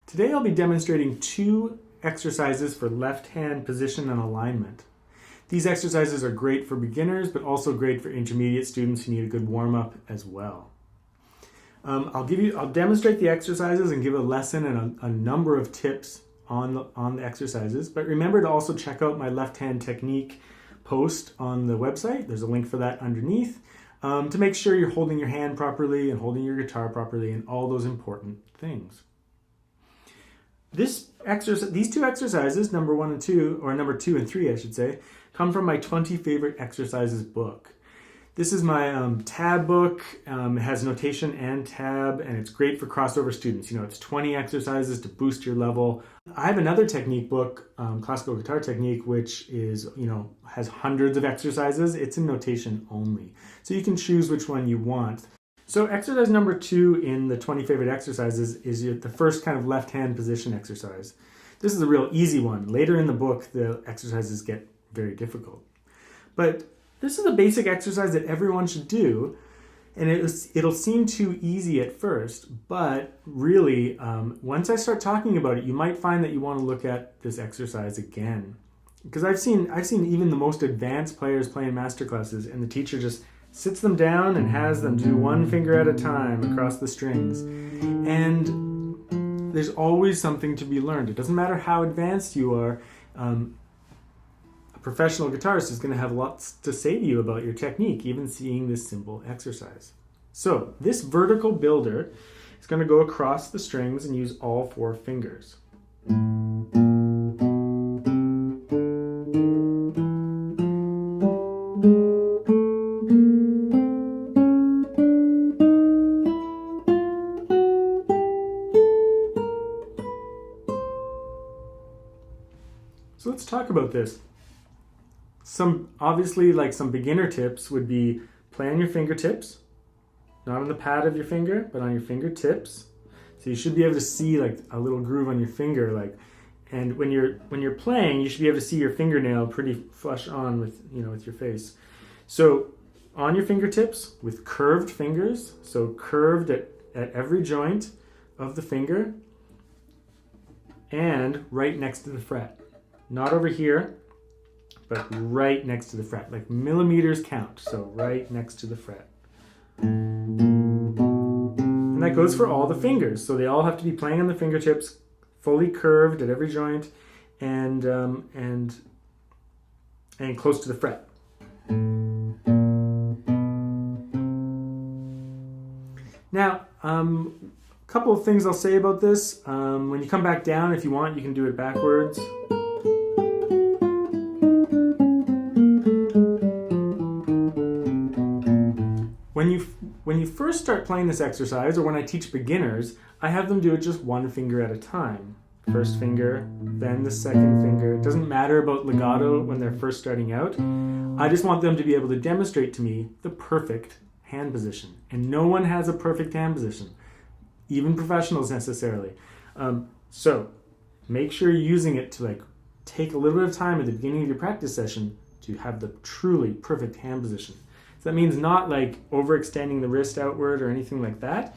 Today I'll be demonstrating 2 exercises for left hand position and alignment. These exercises are great for beginners, but also great for intermediate students who need a good warm-up as well. I'll demonstrate the exercises and give a lesson and a number of tips on the exercises, but remember to also check out my left hand technique post on the website. There's a link for that underneath to make sure you're holding your hand properly and holding your guitar properly and all those important things. These 2 exercises, number 1 and 2, or number 2 and 3 I should say, come from my 20 favorite exercises book. This is my tab book. It has notation and tab, and it's great for crossover students. You know, it's 20 exercises to boost your level. I have another technique book, classical guitar technique, which is, has hundreds of exercises. It's in notation only. So you can choose which one you want. So exercise number 2 in the 20 favorite exercises is the first kind of left hand position exercise. This is a real easy one. Later in the book, the exercises get very difficult. But this is a basic exercise that everyone should do, and it'll seem too easy at first, but really, once I start talking about it, you might find that you want to look at this exercise again. Because I've seen even the most advanced players playing masterclasses, and the teacher just sits them down and has them do one finger at a time across the strings. And there's always something to be learned. It doesn't matter how advanced you are. A professional guitarist is going to have lots to say to you about your technique, even seeing this simple exercise. So this vertical builder is going to go across the strings and use all 4 fingers. So let's talk about this. Obviously, some beginner tips would be play on your fingertips, not on the pad of your finger, but on your fingertips. So you should be able to see like a little groove on your finger, and when you're playing, you should be able to see your fingernail pretty flush on with your face. So on your fingertips with curved fingers, so curved at every joint of the finger, and right next to the fret. Not over here, but right next to the fret, like millimeters count, so right next to the fret. And that goes for all the fingers, so they all have to be playing on the fingertips, fully curved at every joint, and close to the fret. Now, a couple of things I'll say about this. When you come back down, if you want, you can do it backwards. When you first start playing this exercise, or when I teach beginners, I have them do it just 1 finger at a time. First finger, then the second finger. It doesn't matter about legato when they're first starting out. I just want them to be able to demonstrate to me the perfect hand position. And no one has a perfect hand position, even professionals necessarily. So make sure you're using it to take a little bit of time at the beginning of your practice session to have the truly perfect hand position. So that means not overextending the wrist outward or anything like that.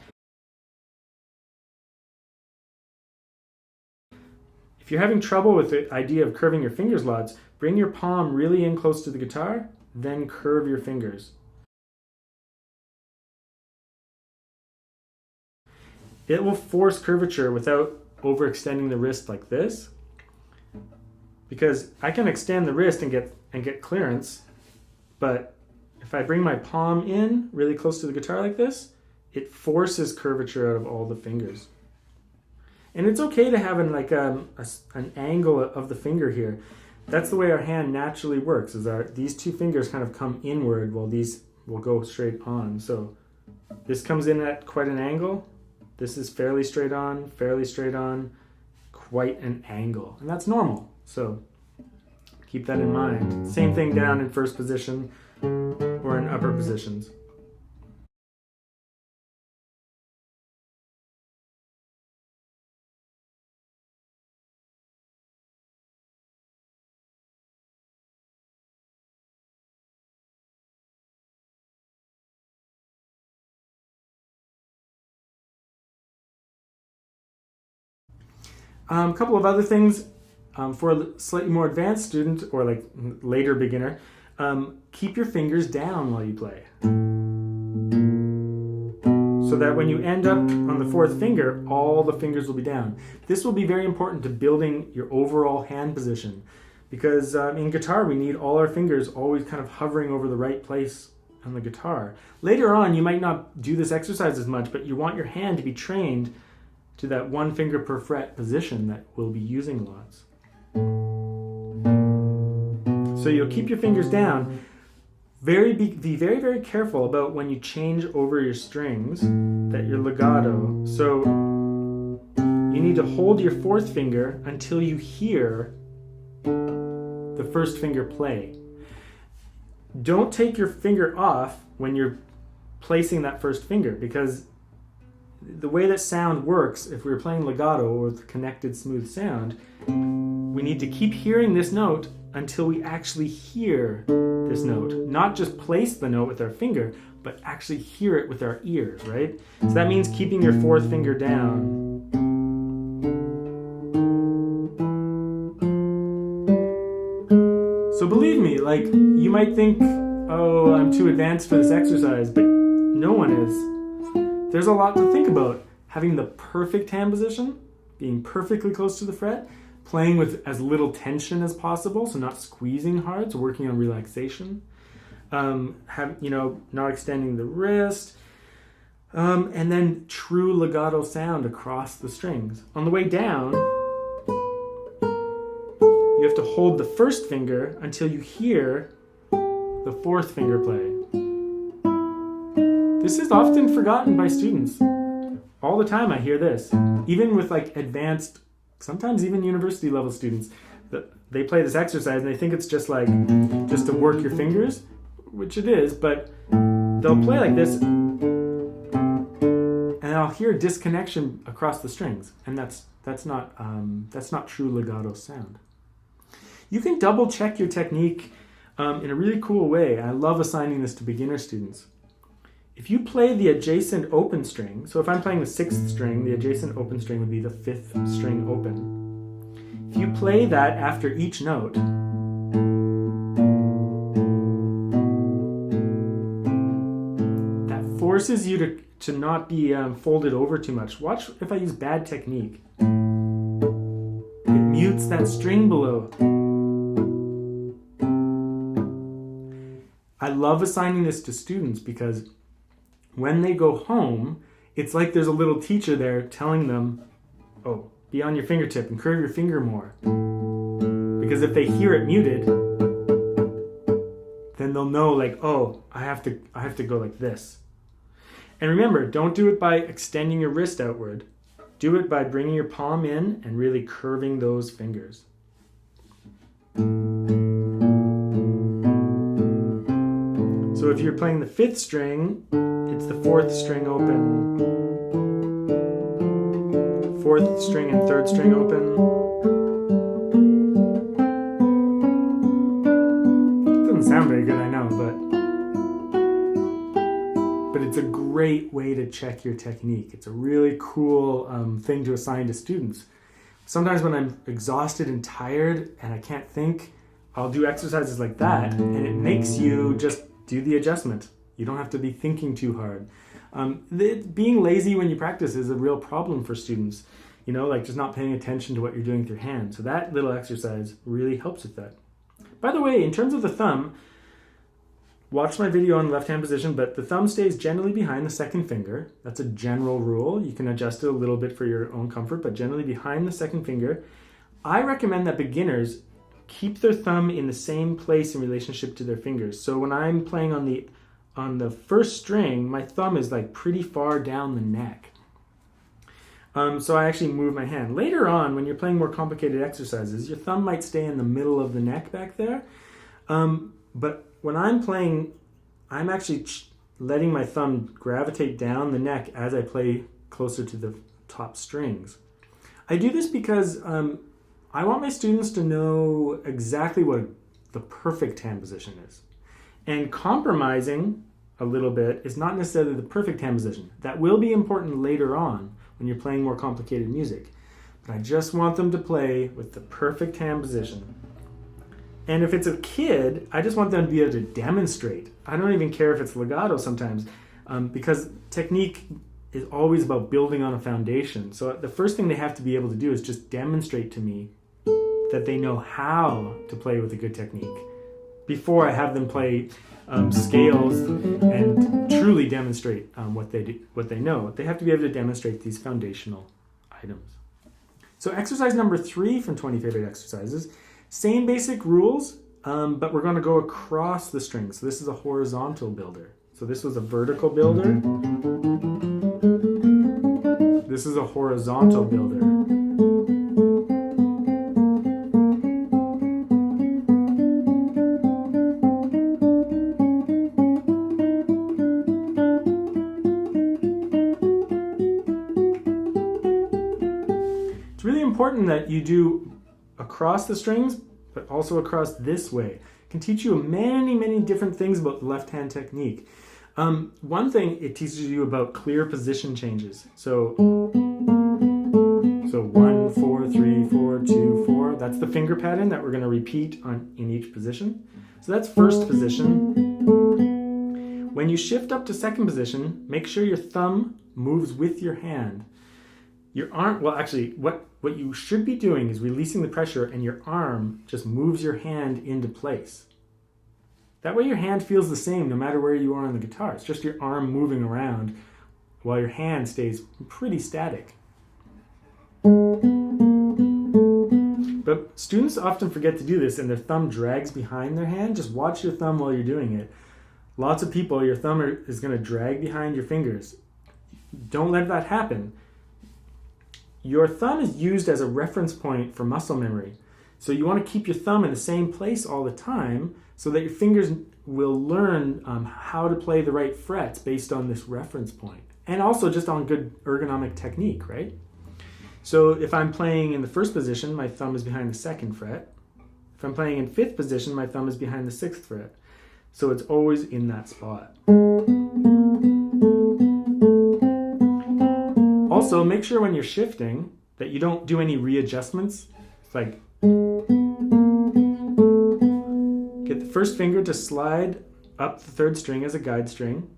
If you're having trouble with the idea of curving your fingers lots, bring your palm really in close to the guitar, then curve your fingers. It will force curvature without overextending the wrist like this, because I can extend the wrist and get clearance, but if I bring my palm in really close to the guitar like this, it forces curvature out of all the fingers. And it's okay to have an angle of the finger here. That's the way our hand naturally works, these 2 fingers kind of come inward while these will go straight on. So this comes in at quite an angle. This is fairly straight on, quite an angle. And that's normal. So keep that in mind. Same thing down in first position or in upper positions. A couple of other things for a slightly more advanced student or like later beginner, keep your fingers down while you play. So that when you end up on the fourth finger, all the fingers will be down. This will be very important to building your overall hand position, because in guitar we need all our fingers always kind of hovering over the right place on the guitar. Later on you might not do this exercise as much, but you want your hand to be trained to that one finger per fret position that we'll be using lots. So you'll keep your fingers down. Be very, very careful about when you change over your strings that your legato. So you need to hold your fourth finger until you hear the first finger play. Don't take your finger off when you're placing that first finger, because the way that sound works, if we were playing legato with connected smooth sound, we need to keep hearing this note until we actually hear this note. Not just place the note with our finger, but actually hear it with our ears, right? So that means keeping your fourth finger down. So believe me, like, you might think, oh, I'm too advanced for this exercise, but no one is. There's a lot to think about. Having the perfect hand position, being perfectly close to the fret, playing with as little tension as possible, so not squeezing hard, so working on relaxation, not extending the wrist, and then true legato sound across the strings. On the way down, you have to hold the first finger until you hear the fourth finger play. This is often forgotten by students. All the time I hear this, even with like advanced, sometimes even university level students, they play this exercise and they think it's just to work your fingers, which it is, but they'll play like this and I'll hear disconnection across the strings, and that's not true legato sound. You can double check your technique in a really cool way. I love assigning this to beginner students. If you play the adjacent open string, so if I'm playing the sixth string, the adjacent open string would be the fifth string open. If you play that after each note, that forces you to not be folded over too much. Watch if I use bad technique. It mutes that string below. I love assigning this to students because when they go home, it's like there's a little teacher there telling them, oh, be on your fingertip and curve your finger more. Because if they hear it muted, then they'll know like, oh, I have to go like this. And remember, don't do it by extending your wrist outward. Do it by bringing your palm in and really curving those fingers. So if you're playing the fifth string, it's the fourth string open, fourth string and third string open. Doesn't sound very good, I know, but it's a great way to check your technique. It's a really cool thing to assign to students. Sometimes when I'm exhausted and tired and I can't think, I'll do exercises like that, and it makes you just do the adjustment. You don't have to be thinking too hard. Being lazy when you practice is a real problem for students. Like just not paying attention to what you're doing with your hand. So that little exercise really helps with that. By the way, in terms of the thumb, watch my video on left hand position, but the thumb stays generally behind the second finger. That's a general rule. You can adjust it a little bit for your own comfort, but generally behind the second finger. I recommend that beginners keep their thumb in the same place in relationship to their fingers. So when I'm playing on the first string, my thumb is like pretty far down the neck. So I actually move my hand. Later on, when you're playing more complicated exercises, your thumb might stay in the middle of the neck back there. But when I'm playing, I'm actually letting my thumb gravitate down the neck as I play closer to the top strings. I do this because I want my students to know exactly what the perfect hand position is. And compromising a little bit is not necessarily the perfect hand position. That will be important later on when you're playing more complicated music. I just want them to play with the perfect hand position. And if it's a kid, I just want them to be able to demonstrate. I don't even care if it's legato sometimes, because technique is always about building on a foundation. So the first thing they have to be able to do is just demonstrate to me that they know how to play with a good technique before I have them play scales and truly demonstrate what they know. They have to be able to demonstrate these foundational items. So exercise number 3 from 20 Favorite Exercises. Same basic rules, but we're going to go across the string. So this is a horizontal builder. So this was a vertical builder. This is a horizontal builder. It's really important that you do across the strings, but also across this way. It can teach you many, many different things about the left hand technique. One thing, it teaches you about clear position changes. So 1, 4, 3, 4, 2, 4. That's the finger pattern that we're going to repeat in each position. So that's first position. When you shift up to second position, make sure your thumb moves with your hand. Your arm, well actually, what you should be doing is releasing the pressure and your arm just moves your hand into place. That way your hand feels the same no matter where you are on the guitar. It's just your arm moving around while your hand stays pretty static. But students often forget to do this and their thumb drags behind their hand. Just watch your thumb while you're doing it. Lots of people, your thumb is going to drag behind your fingers. Don't let that happen. Your thumb is used as a reference point for muscle memory. So you want to keep your thumb in the same place all the time so that your fingers will learn how to play the right frets based on this reference point. And also just on good ergonomic technique, right? So if I'm playing in the first position, my thumb is behind the second fret. If I'm playing in fifth position, my thumb is behind the sixth fret. So it's always in that spot. Also, make sure when you're shifting that you don't do any readjustments. It's like, get the first finger to slide up the third string as a guide string,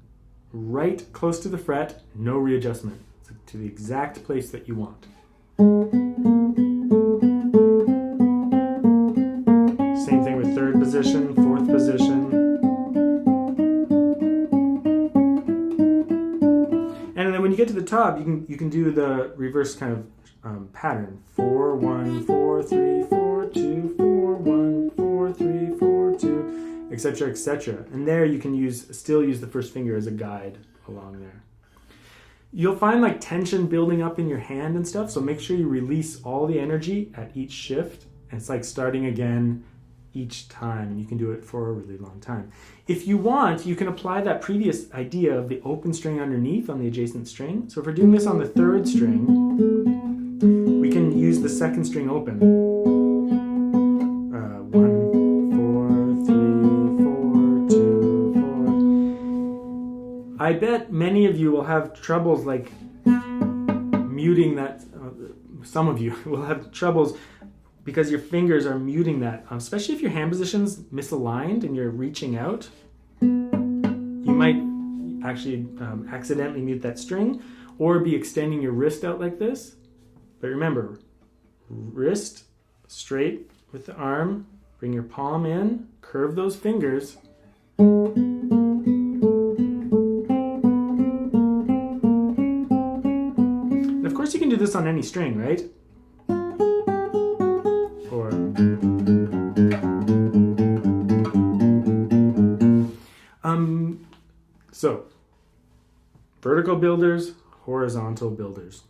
right close to the fret, no readjustment, to the exact place that you want. Same thing with third position, fourth position. And then when you get to the top, you can do the reverse kind of pattern. 4, 1, 4, 3, 4, 2, 4, 1, 4, 3, 4, 2, etc., etc. And there you can still use the first finger as a guide along there. You'll find like tension building up in your hand and stuff, so make sure you release all the energy at each shift. And it's like starting again each time, and you can do it for a really long time. If you want, you can apply that previous idea of the open string underneath on the adjacent string. So if we're doing this on the third string, we can use the second string open. 1, 4, 3, 4, 2, 4. I bet many of you will have troubles like muting that. Some of you will have troubles because your fingers are muting that, especially if your hand position's misaligned and you're reaching out. You might actually accidentally mute that string or be extending your wrist out like this. But remember, wrist straight with the arm, bring your palm in, curve those fingers. And of course you can do this on any string, right? So, vertical builders, horizontal builders.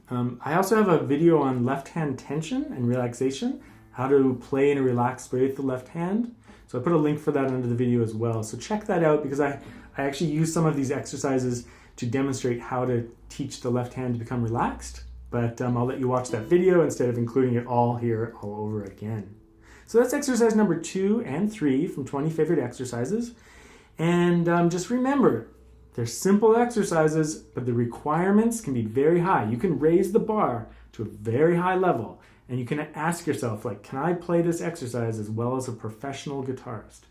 I also have a video on left hand tension and relaxation, how to play in a relaxed way with the left hand. So I put a link for that under the video as well. So check that out because I actually use some of these exercises to demonstrate how to teach the left hand to become relaxed. But I'll let you watch that video instead of including it all here all over again. So that's exercise number 2 and 3 from 20 Favorite Exercises. And just remember, they're simple exercises, but the requirements can be very high. You can raise the bar to a very high level, and you can ask yourself, like, can I play this exercise as well as a professional guitarist?